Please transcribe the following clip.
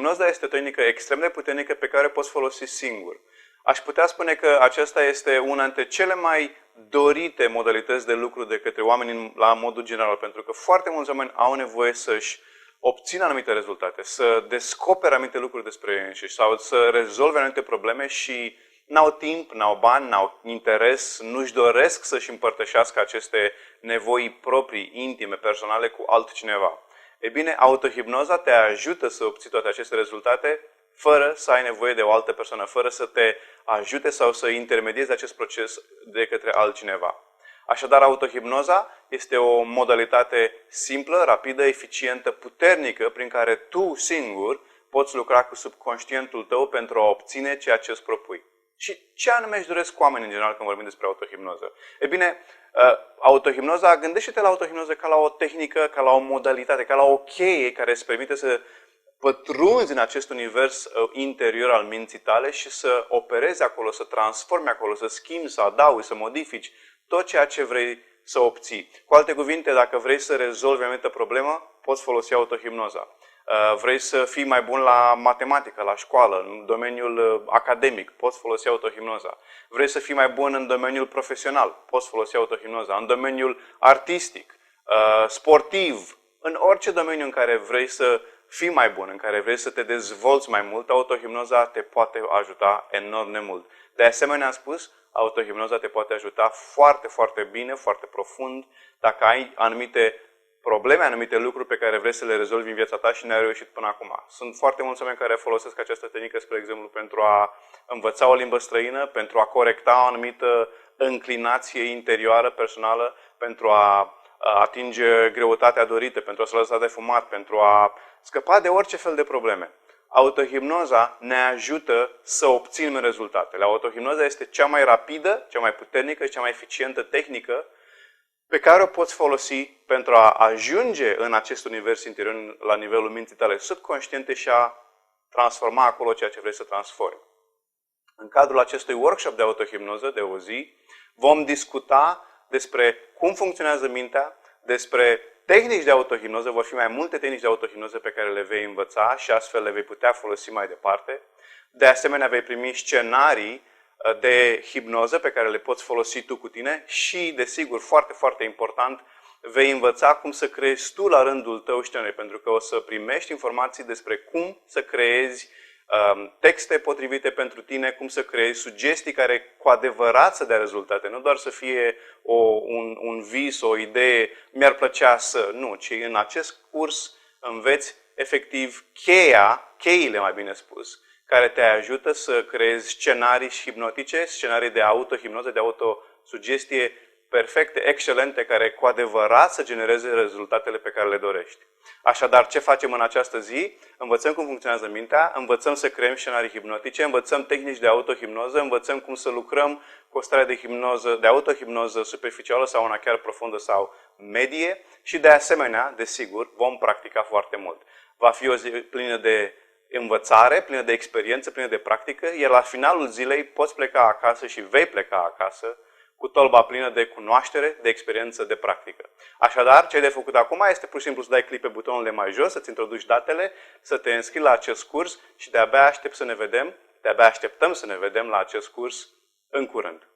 Autohipnoza este o tehnică extrem de puternică pe care o poți folosi singur. Aș putea spune că aceasta este una dintre cele mai dorite modalități de lucru de către oameni la modul general, pentru că foarte mulți oameni au nevoie să-și obțină anumite rezultate, să descopere anumite lucruri despre ei înșiși sau să rezolve anumite probleme și n-au timp, n-au bani, n-au interes, nu-și doresc să-și împărtășească aceste nevoi proprii, intime, personale cu altcineva. E bine, autohipnoza te ajută să obții toate aceste rezultate fără să ai nevoie de o altă persoană, fără să te ajute sau să intermediezi acest proces de către altcineva. Așadar, autohipnoza este o modalitate simplă, rapidă, eficientă, puternică, prin care tu singur poți lucra cu subconștientul tău pentru a obține ceea ce îți propui. Și ce anume își doresc oamenii în general când vorbim despre autohipnoză? E bine, autohipnoza, gândește-te la autohipnoză ca la o tehnică, ca la o modalitate, ca la o cheie care îți permite să pătrunzi în acest univers interior al minții tale și să operezi acolo, să transformi acolo, să schimbi, să adaugi, să modifici tot ceea ce vrei să obții. Cu alte cuvinte, dacă vrei să rezolvi o anumită problemă, poți folosi autohipnoza. Vrei să fii mai bun la matematică, la școală, în domeniul academic, poți folosi autohipnoza. Vrei să fii mai bun în domeniul profesional, poți folosi autohipnoza. În domeniul artistic, sportiv, în orice domeniu în care vrei să fii mai bun, în care vrei să te dezvolți mai mult, autohipnoza te poate ajuta enorm de mult. De asemenea, am spus, autohipnoza te poate ajuta foarte, foarte bine, foarte profund, dacă ai anumite probleme, anumite lucruri pe care vrei să le rezolvi în viața ta și n-ai reușit până acum. Sunt foarte mulți oameni care folosesc această tehnică, spre exemplu, pentru a învăța o limbă străină, pentru a corecta o anumită înclinație interioară, personală, pentru a atinge greutatea dorită, pentru a se lăsa de fumat, pentru a scăpa de orice fel de probleme. Autohipnoza ne ajută să obținem rezultatele. Autohipnoza este cea mai rapidă, cea mai puternică și cea mai eficientă tehnică pe care o poți folosi pentru a ajunge în acest univers interior, la nivelul minții tale subconștiente și a transforma acolo ceea ce vrei să transformi. În cadrul acestui workshop de autohipnoză de o zi, vom discuta despre cum funcționează mintea, despre tehnici de autohipnoză, vor fi mai multe tehnici de autohipnoză pe care le vei învăța și astfel le vei putea folosi mai departe. De asemenea, vei primi scenarii de hipnoză pe care le poți folosi tu cu tine și, desigur, foarte, foarte important, vei învăța cum să creezi tu la rândul tău scenari, pentru că o să primești informații despre cum să creezi texte potrivite pentru tine, cum să creezi sugestii care cu adevărat să dea rezultate, nu doar să fie un vis, o idee, mi-ar plăcea să, nu, ci în acest curs înveți efectiv cheile mai bine spus, care te ajută să creezi scenarii hipnotice, scenarii de autohipnoză, de autosugestie perfecte, excelente, care cu adevărat să genereze rezultatele pe care le dorești. Așadar, ce facem în această zi? Învățăm cum funcționează mintea, învățăm să creăm scenarii hipnotice, învățăm tehnici de autohipnoză, învățăm cum să lucrăm cu o stare de autohipnoză superficială sau una chiar profundă sau medie și, de asemenea, desigur, vom practica foarte mult. Va fi o zi plină de învățare, plină de experiență, plină de practică, iar la finalul zilei poți pleca acasă și vei pleca acasă cu tolba plină de cunoaștere, de experiență, de practică. Așadar, ce ai de făcut acum este pur și simplu să dai click pe butonul de mai jos, să-ți introduci datele, să te înscrii la acest curs și de-abia așteptăm să ne vedem la acest curs în curând.